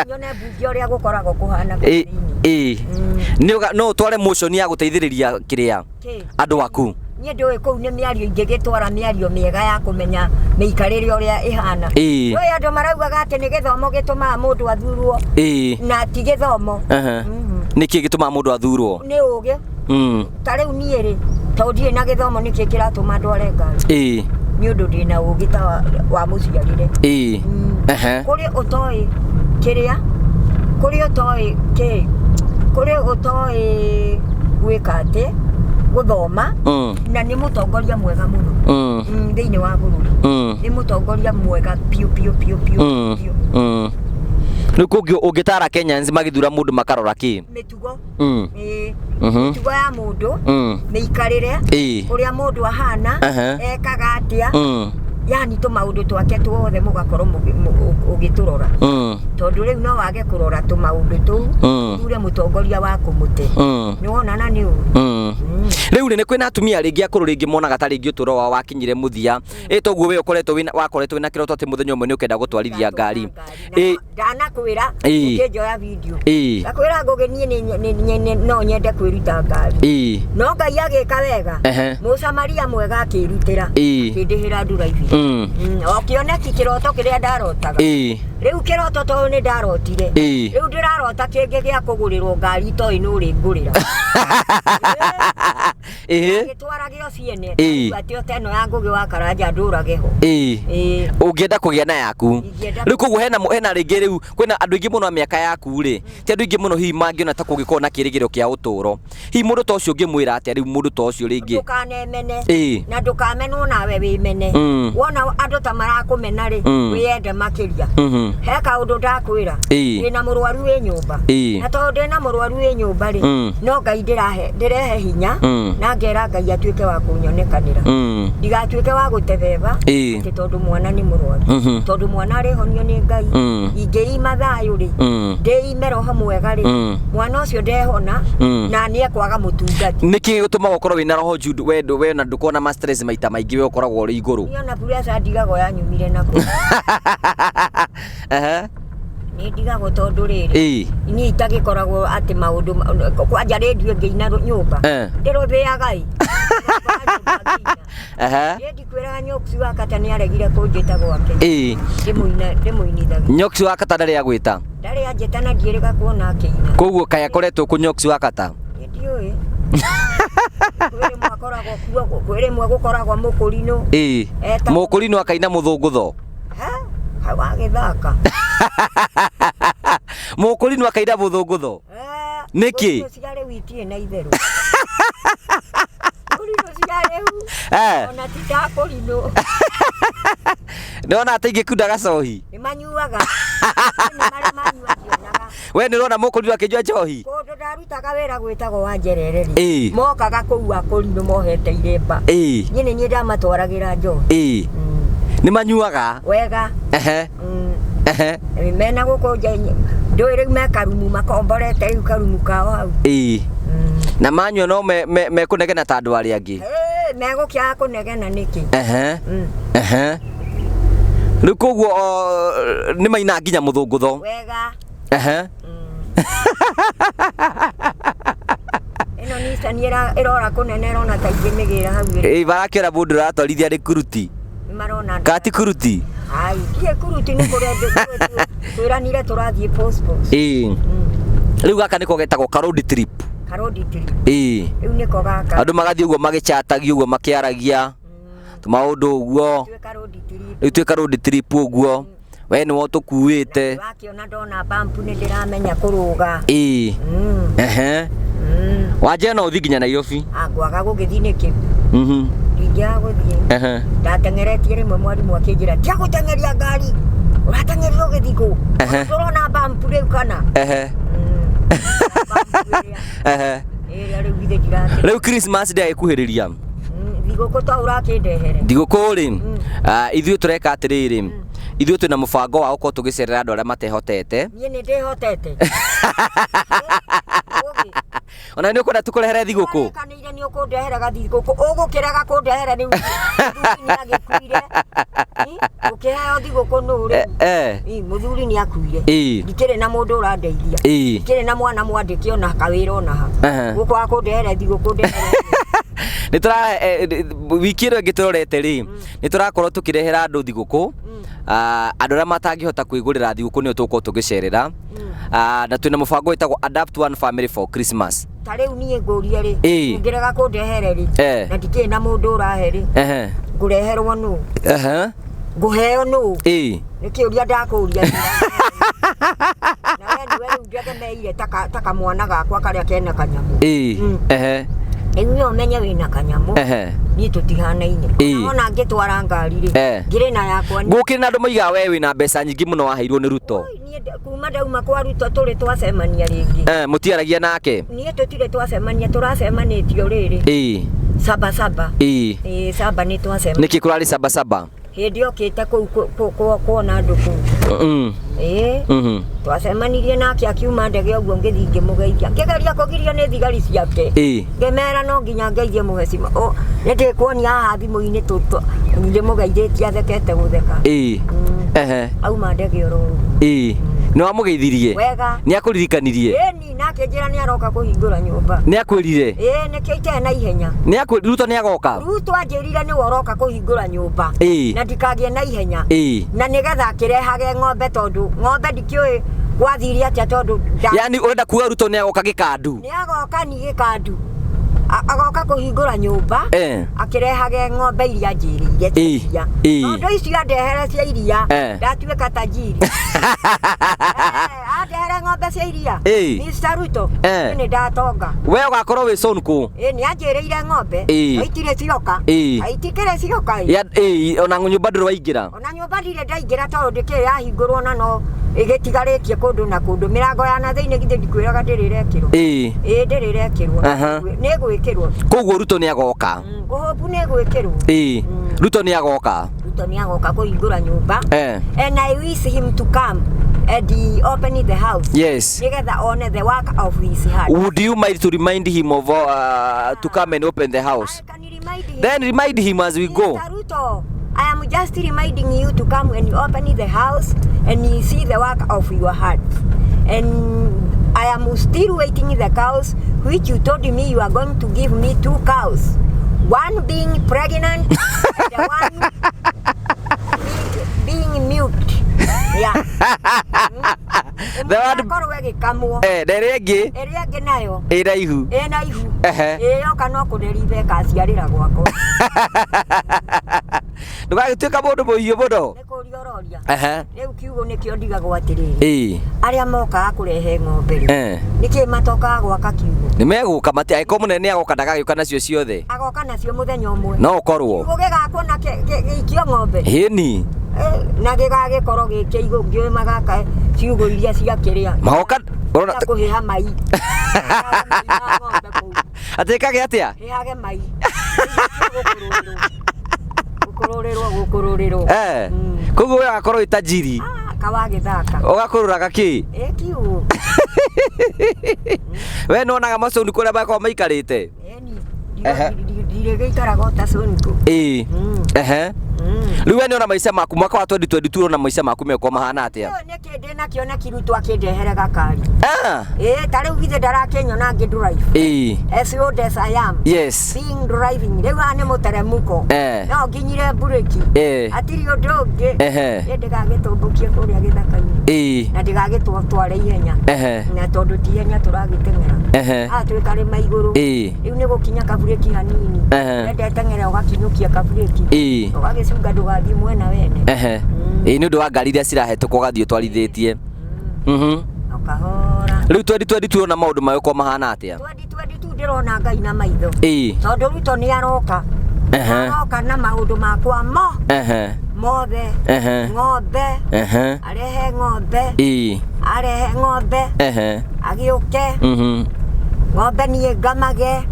Nyone bunge ũrĩa gũkoragwo kũhana bũrũri-inĩ. No ũtware motion ya gũteithĩrĩria kĩrĩa andũ aku. Niĩ ndũĩ kũu nĩ mĩario ingĩgĩtwara mĩario mĩega ya kũmenya mĩikarĩre ũrĩa ĩhana. Ndũĩ andũ maraugaga atĩ nĩ gĩthomo gĩtũmaga mũndũ athurwo na ti gĩthomo. Nĩkĩ gĩtũmaga mũndũ athurwo? Nĩ ũgĩ. Ta rĩu niĩ rĩ tondũ ndirĩ na gĩthomo nĩkĩ kĩratũma ndware ngari. Nĩ ũndũ ndĩ na ũgĩ ta wa mũciarĩre. Kũrĩ ũtoĩ kĩrĩa, kũrĩ ũtoĩ kĩ, kũrĩ ũtoĩ gwĩka atĩ gũthoma na nĩ mũtongoria mwega mũno thĩinĩ wa bũrũri. Nĩ mũtongoria mwega piũ. Rĩu kũngĩ ũngĩtara Kenyans magĩthura mũndũ makarora kĩ? Mĩtugo. Mĩtugo ya mũndũ, mĩikarĩre, ũrĩa mũndũ ahana, ekaga atĩa. Yani tũmaũndũ twake tuothe mũgakorwo ũgĩtũrora. Tondũ rĩu no wage kũrora tũmaũndũ tũu ure mũtongoria wa kũmũte. Nĩ wona na nĩ ũru. Rĩu nĩ kwĩna atumia rĩngĩ akũrũ rĩngĩ monaga ta rĩngĩ ũtũro wao wakinyire mũthia. Toguo we wakoretwo wĩna kĩroto atĩ mũthenya ũmwe nĩ ũkenda gũtwarithia ngari. Ndanakwĩra ũkĩnjoya video. Ndakwĩra ngũgĩ no nyende kwĩruta ngari. No Ngai agĩka wega. Mũsamaria mwega akĩrutĩra. Kĩndĩhĩra nduraithi. Okĩoneki kĩroto kĩrĩa ndarotaga. Rĩu kĩroto tondũ nĩ ndarotire. Rĩu ndĩrarota kĩngĩ gĩa kũgũrĩrwo ngari toĩ nĩ ũrĩngũrĩra. Gĩtwaragĩo ciene. Atĩ teno ya ngũgĩ wa Karanja ndũrage ho. Ũngĩenda kũgĩa na yaku. Rĩu koguo hena rĩngĩ rĩu kwĩna andũ aingĩ mũno a mĩaka yaku rĩ. Ti andũ aingĩ mũno hihi mangĩona ta kũngĩkorwo na kĩrĩgĩrĩro kĩa ũtũũro. Hihi mũndũ ta ũcio ũngĩmwĩra atĩa rĩu mũndũ ta ũcio rĩngĩ. Ndũkanemene. Na ndũkamenwo nawe wĩmene. Wona andũ ta marakũmena rĩ wĩyende makĩria. He kaũndũ ndakwĩra. Ndĩna mũrwaru wĩ nyũmba. Na tondũ ndĩna mũrwaru wĩ nyũmba rĩ no Ngai ndĩrehe hinya na ngera Ngai atuĩke wa kũnyonekanĩra. Ndigatuĩke wa gũtebeba atĩ tondũ mwana nĩ mũrwaru. Tondũ mwana arĩhonio nĩ Ngai. Ingĩima thayũ rĩ ndĩime roho mwega rĩ mwana ũcio ndehona na nĩ ekwaga mũtungati. Nĩkĩ gĩtũmaga ũkorwo wĩna roho njundu we na ndũkona ma stress maita maingĩ we ũkoragwo ũrĩ igũrũ? Niona pressure ndigagwo yanyumire nakũ. Nĩ ndigagwo tondũ rĩrĩ niĩ itagĩkoragwo atĩ maũndũ kwanja rĩndio ngĩina nyũmba ndĩrũthĩaga ĩ. Ndikwĩraga nyoksi wa kata nĩ aregire kũnjĩta gwake. Ndĩmũinithagia. Nyoksi wa kata ndarĩ agwĩta? Ndarĩ anjĩta na ndiĩrĩga kuona akĩina. Koguo kaĩ akoretwo kũ nyoksi wa kata? Ndiũĩ. Kwĩrĩ mwe gũkoragwo mũkũrinũ. Mũkũrinũ akaina mũthũngũtho. Wagĩthaka. Mũkũrinũ akaina mũthũngũtho. Nĩkĩ? Ciarĩ witie na itherũ. Mũkũrinũ ciarĩ ona titakũrinũ. Ndona atĩ ingĩkunda gacohi. Nĩ manyuaga. We nĩ ũrona mũkũrinũ akĩnyua njohi? Kũndũ ndarutaga wĩra gwĩtagwo wa Njerere rĩ mokaga kũu akũrinũ mohete irĩmba. Niĩ nĩ niĩ ndamatwaragĩra njohi. Nĩ manyuaga wega. Mena gũkũ ndũĩ rĩu me karumu makomborete rĩu karumu kao hau. Na manyua no mekũnegena ta andũ arĩa angĩ. Megũkĩaga kũnegena nĩkĩ? Rĩu koguo nĩ maina nginya mũthũngũtho. Wega. Ĩno nĩ cani ĩrora kũnene ĩrona ta ingĩmĩgĩra hau. Barakĩra mũndũ ũratwarithia nĩ kuruti. Marona kati kuruti. Ai, ndiye kuruti nĩ kũrĩa twĩranire tũrathiĩ post. riu gaka niko getagwo road trip riu niko gaka andu magathii uguo magichatagia uguo makiaragia maundu uguo riu twika road trip uguo we ni wo tukuite wakiona ndona bump ni ndiramenya kuruga waje no uthi nginya Nairobi ngwaga gugithi niki ndingia guthii ndatengeretie rimwe mwarimu akinjira tia gutengeria ngari uratengerera ugithi ku turona bump riu kana riu Christmas day ikuhiriria thiguku twa urakindehere thiguku ri ithuĩ tureka atiriri ithuĩ twina mubango wa gukorwo tugicerera andu aria matehotete nie ni ndihotete ona ni ukwenda tukurehere thiguku kanire ni ukundehera gathiguku ugukiraga kundehere riu ni agikuire ukiheo thiguku nuri muthuri ni akuire ndikire na mundu urandeithia ndikire na mwana mwandiki ona kawira ona ha guku akundehere thiguku ndehere ni tura wiki ino ngiturorete ri ni turakorwo tukirehera andu thiguku andu aria matangihota kwigurira thiguku ni tuko tugicerera na twina mubango witagwo Adapt One Family for Christmas tariu nie nguria ri ngiraga kundehere ri na ndikire na mundu urahe ri ngureherwo nu nguheo nu ni kiuria ndakuria na wewe ngegemeire taka mwana gakwa karia kena kanyamu Ewe umenye wina kanyamu ni tutihanaine ona ngitwara ngari ri ngire na yakwa ngukire na andu moiga we wina mbeca nyingi muno waheirwo ni Ruto ni kuma ndauma kwa Ruto turi twacemania ringi mutiaragia nake ni tutire twacemania turacemanitio riri saba saba saba ni twacemania niki kurari saba saba hindi okite kuona andu ku twacemanirie nake akiuma ndege uguo ngithi ngimugeithia ngigeria kugirio ni thigari ciake ngemera no nginya ngeithie muhecima ndi kuonia haha thimu-ini tuto ngimugeithĩtie athekete gutheka auma ndege oro ni wamugeithirie wega ni akuririkanirie ni nake njira ni aroka kuhingura nyumba ni akwirire niki ite na ihenya ni Ruto ni agoka Ruto anjirire ni woroka kuhingura nyumba na ndikagie na ihenya na nigetha kirehage ng'ombe tondu ng'ombe ndikioi gwathiri atia tondu yani urenda kuga Ruto ni agoka Gikandu ni agoka ni Gikandu agoka kuhingura nyumba akirehage ng'ombe iria njirire cia tondu icio andehere cia iria ndatuika tajiri andehere ng'ombe cia iria Mr. Ruto ni ndatonga we ugakorwo wi sonku ni anjirire ng'ombe aitire cioka aitikire cioka ona nyumba nduru waingira ona nyumba ndire ndaingira tondu ndikire yahingurwo na no igitigarĩtie kundu na kundu mirango ya na thiini githe ndikwiraga ndirirekirwo ndirirekirwo ni gwikirwo koguo Ruto ni agoka nguhobu ni gwikirwo Ruto ni agoka kuhingura nyumba and I wish him to come and open the house nigetha one the work of his heart. Would you mind to remind him of to come and open the house? I can remind him. Then remind him as we go. Ruto, I am just reminding you to come and open the house and you see the work of your heart. And I am still waiting the cows which you told me you are going to give me 2 cows. One being pregnant and the one being milked. Yeah. The one korwe gikamwo. Derege. Erege nayo. Iraihu. Enaihu. Yoka no kuderithe kaciarira gwako. Ndugagituika mundu muhiu muno. Nikuria uroria. Riu kiugo nikio ndigagwo atiriri. Aria moka kurehe ng'ombe ri. Niki matoka gwaka kiugo. Nimeguka mati aiko munene agoka ndagagĩuka nacio ciothe. Agoka nacio muthenya umwe. No ukorwo. Kiugo gigakwo na gĩikio ng'ombe. Hini. Na gĩgagĩkorwo gĩkĩigwo ngĩoĩ magaka ciugo iria ciakĩrĩa. Magoka urona kuhiha mai. Atekage atia? Hihage mai. Gukururiro. Koguo we agakorwo itajiri. Kawa githaka. Ugakururaga ki? Kiu. We nonaga macuni kuria bako maikarite? Direge ikaraga ta soniko. Riu we niona maica maku mwaka wa 2022 ona maica maku meko mahana atia? Niki ndina kiona kirutu akindehere gakari. Tari ugithe ndarakenya na ngi drive. As old as I am. Yes. Being driving. Riu ane muteremuko. No nginyire bureki. Atiri undu ungi. Ndigagitumbũkie kuria githaka-ini. Na ndigagitware ihenya. Na tondu ti ihenya turagiteng'era. Twikare maiguru. Riu ni gukinya kabureki hanini. Ndete teng'era ugakinyukia kabureki. Ugagicunga ndugathie mwena wene. Ni undu wa ngari iria cirahetũkwo gathie twarithitie. Okahora. Riu 2022 ona maundu mayuko mahana atia? 2022 ndirona Ngai na maitho. Tondu Ruto ni aroka. Aroka na maundu makwa mothe. Ng'ombe. Arehe ng'ombe. Arehe ng'ombe. Agiuke. Ng'ombe nie ngamage.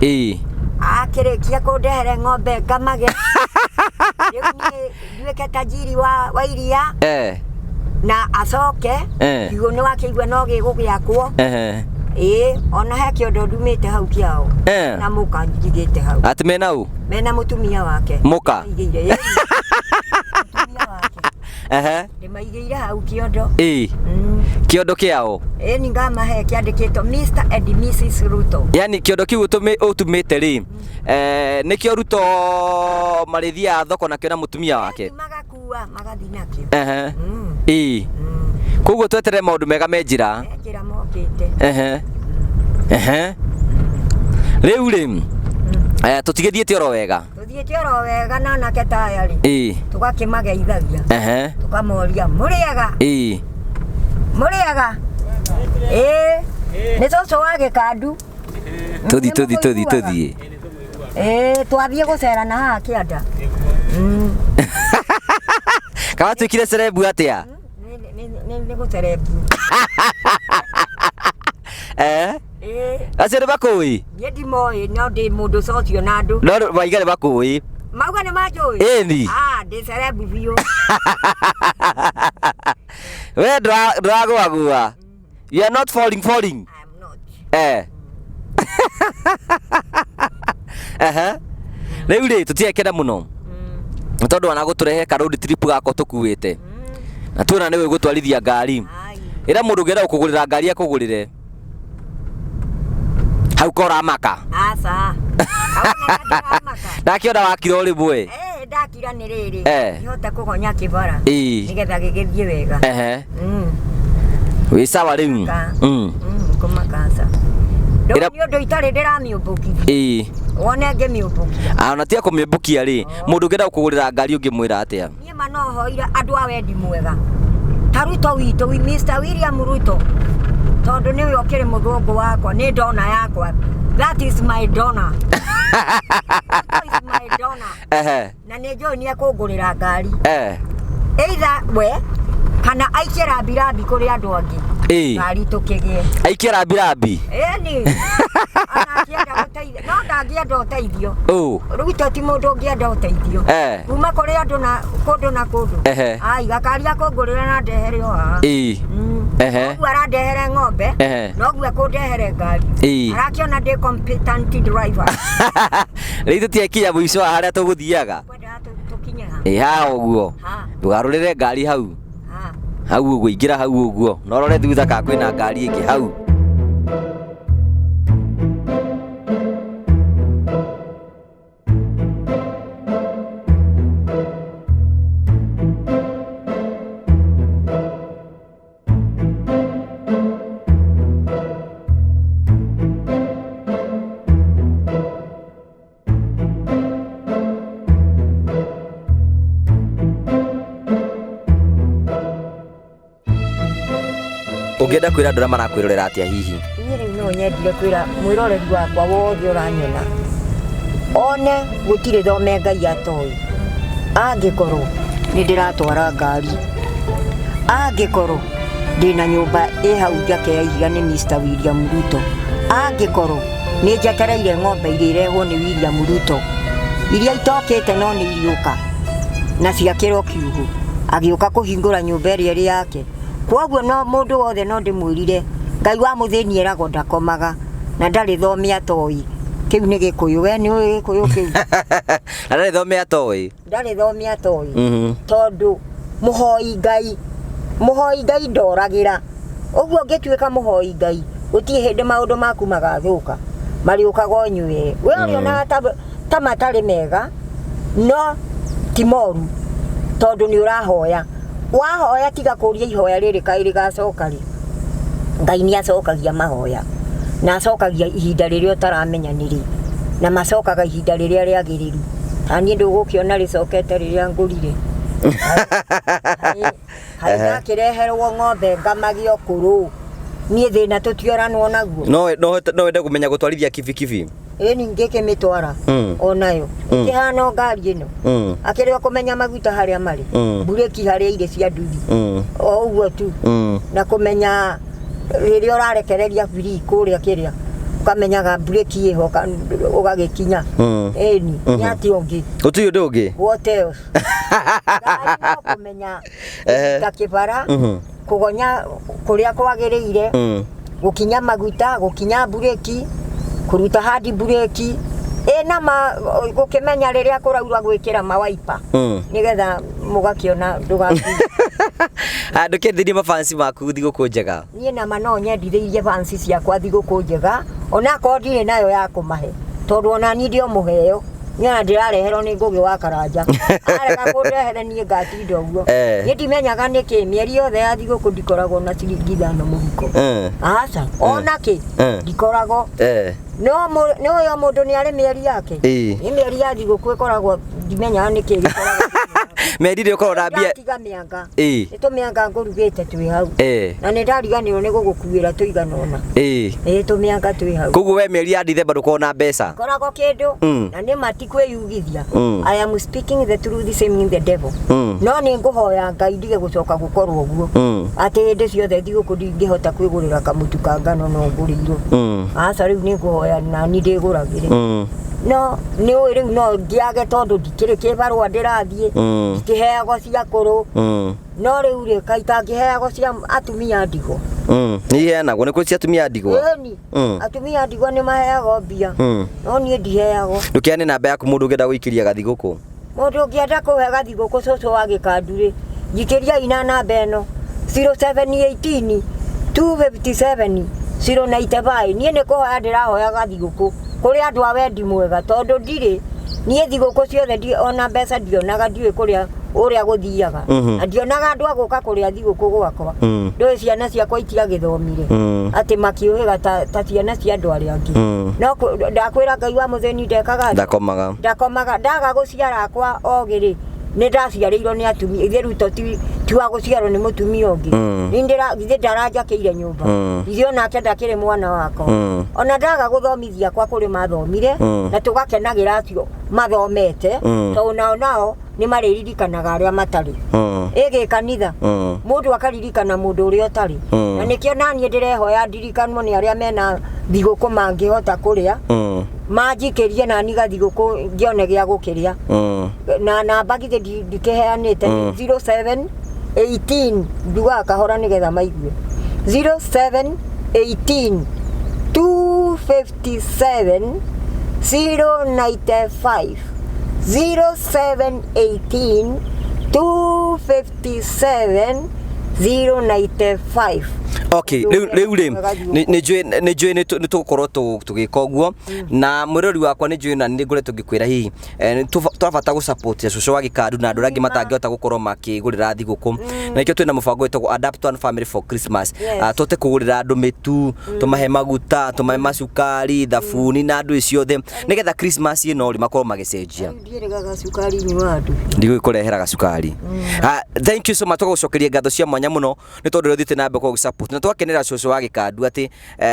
Akirikia kundehere ng'ombe ngamage. Riu nie nduike tajiri wa iria. Na acoke kiugo ni wakĩigua no gĩgũgĩakwo. Ona he kĩondo ndumĩte hau kĩao na mũka njigĩte hau. Ati mena u? Mena mũtumia wake. Mũka? Mũtumia wake. Ndĩmaigĩire hau kĩondo. Kĩondo kĩao? Ni ngamahe kĩandĩkĩtwo Mr. and Mrs. Ruto. Yani kĩondo kĩu ũtumĩte rĩ nĩkĩo Ruto marĩthiaga thoko nakĩo na mũtumia wake? Magakua magathi nakĩo. Koguo tweterere maundu mega me njira. Njira mokite. Riu ri tutigithiete oro wega. Tuthiete oro wega na nake taya ri. Tugakimageithagia. Tukamoria muriega. Muriega. Ni coco wa Gikandu. Tuthi. Twathie gucerana haha Kianda. Kama twikire cerebu atia? Ni gucerebu. Acio nĩ bakũĩ? Niĩ ndimũĩ no ndĩ mũndũ cocio na andũ. No maiga nĩ bakũĩ? Mauga nĩ manjũĩ? Ĩni. Ndĩ cerebu biũ. We ndũragũagũa. You are not falling. I am not. Rĩu rĩ tũtiekena mũno tondũ wana gũtũrehe ka road trip gako tũkuĩte na tuona nĩwe gũtwarithia ngari. Ĩra mũndũ ũngĩenda gũkũgũrĩra ngari akũgũrĩre hau kora maka. Aca. Ndakĩona wakira rĩmwe. Ndakira nĩ rĩrĩ ihote kũgonya kĩbara nĩgetha gĩgĩthiĩ wega. Wĩ sawa rĩu. Kũmakaca. Nĩ itarĩ ndĩramĩũmbũkithia. Wone ngĩmĩũmbũkia. Ona tia kũmĩũmbũkia rĩ mũndũ ũngĩenda gũkũgũrĩra ngari ũngĩmwĩra atĩa? Niĩ ma no hoire andũ a wendi mwega ta Ruto witũ Mr. William Ruto tondu niwe okire muthungu wakwa ni dona yakwa. That is my donor. That is my donor. Na ni njoi ni akungurira ngari. Either we kana aikie rambirambi kuri andu angi. Ngari tukigie. Aikie rambirambi? Ni. Ana kienda guteithio. No ndangienda uteithio. Ruto ti mundu ungienda uteithio. Kuma kuri andu na kundu. Ai gakari akungurira na ndehere o ha. Noguo arandehere ng'ombe, noguo akundehere ngari. Arakiona ndi competent driver. Rĩu tũtiekinya mũico wa harĩa tũgũthiaga. Tukinye ha. Ha ũguo. Ndũgarũrĩre ngari hau. Hau ũguo ingĩra hau ũguo. No rore thutha ka kwĩna ngari ĩngĩ hau. Ũngĩenda kwĩra andũ arĩa marakwĩrorera atĩa hihi? Niĩ rĩu no nyendire kwĩra mwĩroreri wakwa wothe ũranyona one gũtirĩ thome Ngai atoĩ. Angĩkorwo nĩ ndĩratwara ngari, angĩkorwo ndĩna nyũmba ĩ hau njake ya ihiga nĩ Mr. William Ruto, angĩkorwo nĩ njetereire ng'ombe iria irehwo nĩ William Ruto iria itokĩte no nĩ iriũka na ciakĩrwo kiugũ agĩũka kũhingũra nyũmba ĩrĩa ĩrĩ yake. Kwoguo no mũndũ wothe no ndĩmwĩrire Ngai wa mũthĩni eragwo ndakomaga na ndarĩ thome atoĩ. kiu ni gikuyu we ni uyu gikuyu kiu Ndari thomea toi ndari thomea toi tondu muhoi ngai ndoragira uguo ngituika muhoi ngai utie hindi maundu maku magathuka mari ukago nyue we ona ta matari mega no timoru tondu ni urahoya wahoya tiga kuria ihoya riri kairi gacoka ri ngai ni acokagia mahoya na acokagia ihinda riria utaramenya niri na macokaga ihinda riria riagiriru ani ndugukiona ricokete riria ngurire haina kireherwo ng'ombe ngamagio kuru nie thina tutioranwo naguo no wende kumenya gutwarithia kibikibi ni ngeke mitwara onayo kihano ngari ino akirwa kumenya maguta haria mari bureki haria ire cia nduthi o uguo tu na kumenya riria urarekereria biri kuria kiria ukamenyaga bureki iho ugagikinya ni nyati ongi utuyo ndogi what else kumenya takibara kugonya kuria kwagiriire gukinya maguta gukinya bureki kuruta hadi bureki na gukimenya riria kuraurwa gwikira mawaipa nigetha mugakiona ndugaki ndukendirie mafansi maku thiguku njega nie na mano nyendithĩirie fansi ciakwa thiguku njega ona ko ndirĩ nayo ya kumahe tondu ona ni ndio muheo nyana ndirareherwo ni ngugi wa karanja arega kundehere nie ngatinda uguo ni ndimenyaga niki mieri yothe ya thiguku ndikoragwo na ciringi 5 muhuko aca ona ki ndikorago no yo mundu ni ari mieri yake ni mieri ya thiguku ikoragwo ndimenyaga niki gikoragwo meri ri ukorwo na mbia tiga mianga itumianga ngurugite twi hau na ni ndariganirwo ni gugukuira tuiganona tumianga twi hau koguo we meri ya December ndukorwo na mbeca koragwo kindu na ni matikwiyugithia I am speaking the truth same in the devil no ni nguhoya ngai ndige gucoka gukorwo uguo ati hindi ciothe thiguku ndingihota kwigurira kamutu ka ngano no ngurirwo aca riu ni nguhoya na ni ndiguragire no ni uri no ngiage tondu ndikiri kibarua ndirathie ndikiheagwo cia kuru no riu ri kaita ngiheagwo cia atumia ndigo ni heanagwo ni kuri cia atumia ndigo atumia ndigo ni maheagwo mbia no ni ndiheagwo ndukiane namba yaku mundu ngenda guikiria gathiguku mundu ngienda kuhe gathiguku cucu wa Gikandu ri njikiria ina namba eno 0718 257 095 nie ni kuhoya ndirahoya gathiguku kuri andu a wendi mwega tondu ndiri nie thiguku ciothe ona mbeca ndionaga ndiwe kuria uria guthiaga ndionaga andu aguka kuria thiguku gwakwa ndoi ciana ciakwa itiagithomire ati makiuhiga ta ciana cia andu aria angi no ndakwira ngai wa mutheni ndekaga ndakomaga ndaga guciara akwa ogiri ni ndaciarĩirwo ni atumia ithe ruto tiwa guciarwo ni mutumia ungi ni ithe ndaranjakeire nyumba ithe onake ndakĩrĩ mwana wako ona ndaga guthomithia kwa kũrĩ mathomire na tugakenagira acio mathomete to nao ni maririkanaga aria matari ege kanitha mundu akaririkana mundu uria utari na nikio nanie ndirehoya ndirikanwo ni aria mena thiguku mangihota kuria manjikirie na niga thiguku ngione gia gukiria na namba githe ndikeheanite 0718 nduga kahora nigetha maigue 0718 257 095 0718 257 095 okay ni njui ni tukorwo tugika uguo na mwirori wakwa ni njui na ni ngure tungikwira hihi twabata gu support ya cucu wa Gikandu na andu rangi matangihota gukorwo makigurira thiguku na ikio twina mubango witagwo Adapt One Family for Christmas tote kugurira andu mitu tumahe maguta tumahe macukari thabuni na andu ciothe nigetha Christmas ino ri makorwo magicenjia ndiregaga cukari ni wandu ndigikurehera gacukari thank you so much tugucokeria ngatho cia mwanya muno ni tondu ruthite na mbeko support na twakenera cucu wa Gikandu ati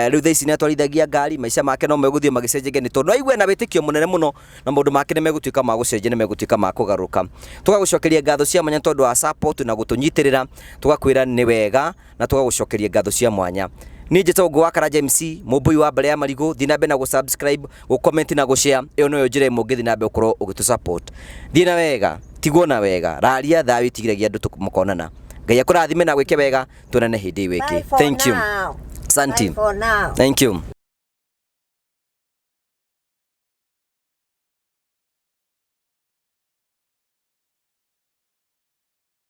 riu thaici ni atwarithagia ngari maica make no meguthie magicenjege ni tondu aigwe na witikio munene muno na maundu make ni megutuika ma gucenjia ni megutuika ma kugaruka tugagucokeria ngatho cia mwanya tondu wa support na gutunyitirira tugakwira ni wega na tugagucokeria ngatho cia mwanya ni njeta ugo wa Karanja MC mubui wa mbere ya marigo thina be na go subscribe go comment na go share iyo no yo njira imwe thina be ukorwo ugitu support thina wega tigona wega raria thawi tigiragia andu tumukonana ngai akurathime na gwike wega tunane hindi wiki thank you santi thank you